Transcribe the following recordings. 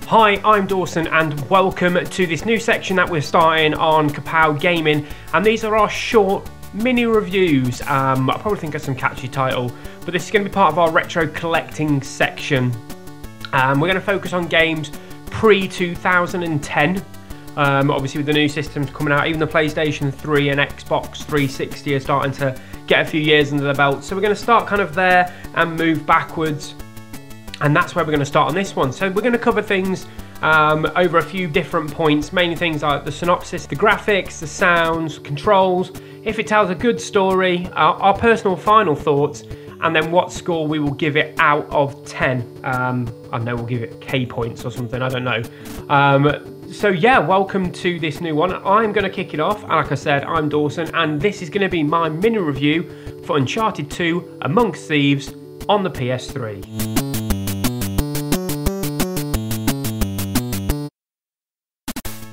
Hi, I'm Dawson and welcome to this new section that we're starting on Kapow Gaming, and these are our short mini reviews. I probably think of some catchy title, but this is going to be part of our retro collecting section. We're going to focus on games pre-2010. Obviously with the new systems coming out, even the PlayStation 3 and Xbox 360 are starting to get a few years under the belt. So we're going to start kind of there and move backwards. And that's where we're going to start on this one. So we're going to cover things over a few different points, mainly things like the synopsis, the graphics, the sounds, controls, if it tells a good story, our personal final thoughts, and then what score we will give it out of 10. I know we'll give it K points or something, I don't know. So yeah, welcome to this new one. I'm going to kick it off, and like I said, I'm Dawson, and this is going to be my mini review for Uncharted 2 Amongst Thieves on the PS3.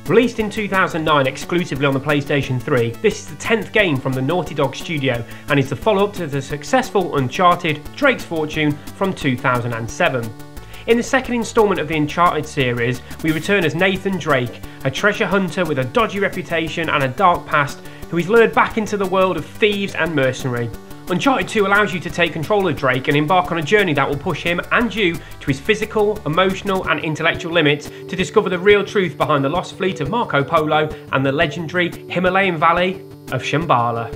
Released in 2009 exclusively on the PlayStation 3, this is the 10th game from the Naughty Dog studio and is the follow-up to the successful Uncharted Drake's Fortune from 2007. In the second instalment of the Uncharted series, we return as Nathan Drake, a treasure hunter with a dodgy reputation and a dark past who is lured back into the world of thieves and mercenary. Uncharted 2 allows you to take control of Drake and embark on a journey that will push him and you to his physical, emotional and intellectual limits to discover the real truth behind the lost fleet of Marco Polo and the legendary Himalayan valley of Shambhala.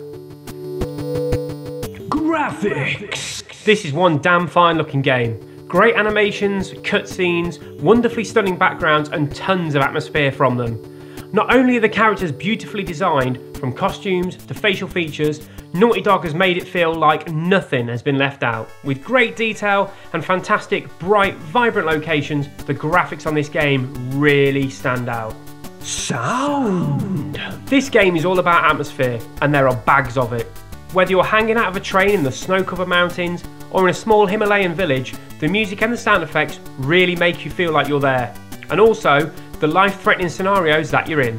Graphics! This is one damn fine looking game. Great animations, cutscenes, wonderfully stunning backgrounds and tons of atmosphere from them. Not only are the characters beautifully designed, from costumes to facial features, Naughty Dog has made it feel like nothing has been left out. With great detail and fantastic, bright, vibrant locations, the graphics on this game really stand out. Sound! This game is all about atmosphere, and there are bags of it. Whether you're hanging out of a train in the snow-covered mountains, or in a small Himalayan village, the music and the sound effects really make you feel like you're there. And also, the life-threatening scenarios that you're in.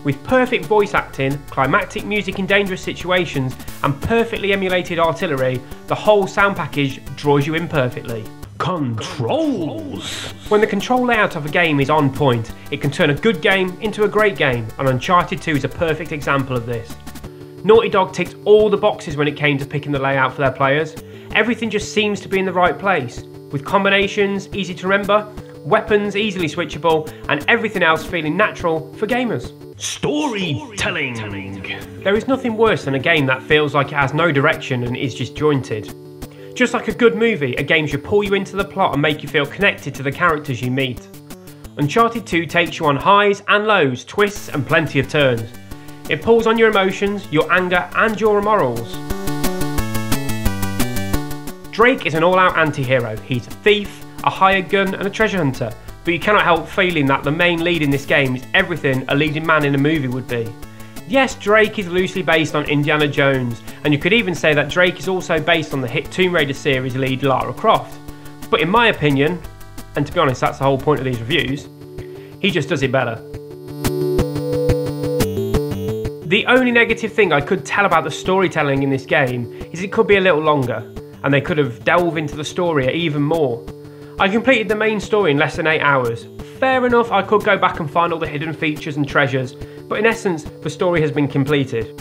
With perfect voice acting, climactic music in dangerous situations, and perfectly emulated artillery, the whole sound package draws you in perfectly. Controls! When the control layout of a game is on point, it can turn a good game into a great game, and Uncharted 2 is a perfect example of this. Naughty Dog ticked all the boxes when it came to picking the layout for their players. Everything just seems to be in the right place, with combinations easy to remember, weapons easily switchable, and everything else feeling natural for gamers. Storytelling! There is nothing worse than a game that feels like it has no direction and is disjointed. Just like a good movie, a game should pull you into the plot and make you feel connected to the characters you meet. Uncharted 2 takes you on highs and lows, twists and plenty of turns. It pulls on your emotions, your anger and your morals. Drake is an all-out anti-hero. He's a thief, a hired gun and a treasure hunter, but you cannot help feeling that the main lead in this game is everything a leading man in a movie would be. Yes, Drake is loosely based on Indiana Jones, and you could even say that Drake is also based on the hit Tomb Raider series lead Lara Croft. But in my opinion, and to be honest that's the whole point of these reviews, he just does it better. The only negative thing I could tell about the storytelling in this game is it could be a little longer, and they could have delved into the story even more. I completed the main story in less than 8 hours. Fair enough, I could go back and find all the hidden features and treasures, but in essence, the story has been completed.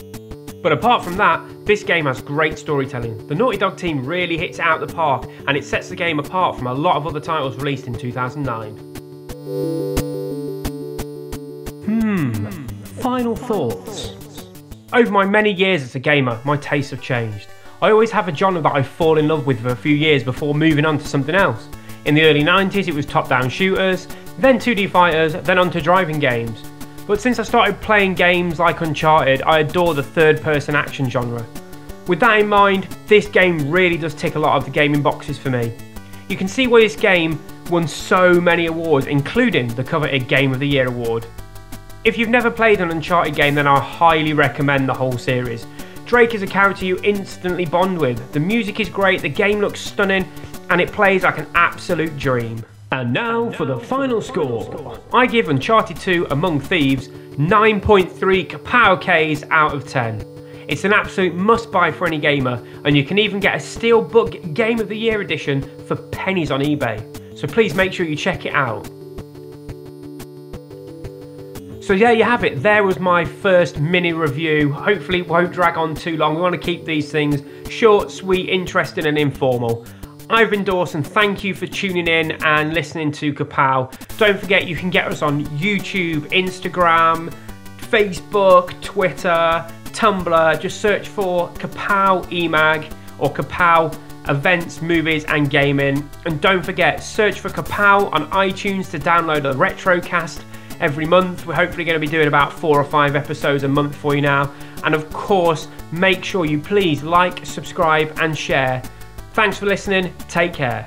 But apart from that, this game has great storytelling. The Naughty Dog team really hits it out the park, and it sets the game apart from a lot of other titles released in 2009. Final thoughts. Over my many years as a gamer, my tastes have changed. I always have a genre that I fall in love with for a few years before moving on to something else. In the early 90s it was top-down shooters, then 2D fighters, then onto driving games. But since I started playing games like Uncharted, I adore the third-person action genre. With that in mind, this game really does tick a lot of the gaming boxes for me. You can see why this game won so many awards, including the coveted Game of the Year award. If you've never played an Uncharted game, then I highly recommend the whole series. Drake is a character you instantly bond with. The music is great, the game looks stunning, and it plays like an absolute dream. And now for the final score. I give Uncharted 2 Among Thieves 9.3 Kapow Ks out of 10. It's an absolute must-buy for any gamer, and you can even get a Steelbook Game of the Year edition for pennies on eBay. So please make sure you check it out. So there you have it. There was my first mini review. Hopefully it won't drag on too long. We want to keep these things short, sweet, interesting and informal. I've been Dawson. Thank you for tuning in and listening to Kapow. Don't forget you can get us on YouTube, Instagram, Facebook, Twitter, Tumblr. Just search for Kapow EMAG or Kapow Events, Movies and Gaming. And don't forget, search for Kapow on iTunes to download a Retrocast every month. We're hopefully going to be doing about 4 or 5 episodes a month for you now. And of course, make sure you please like, subscribe and share. Thanks for listening. Take care.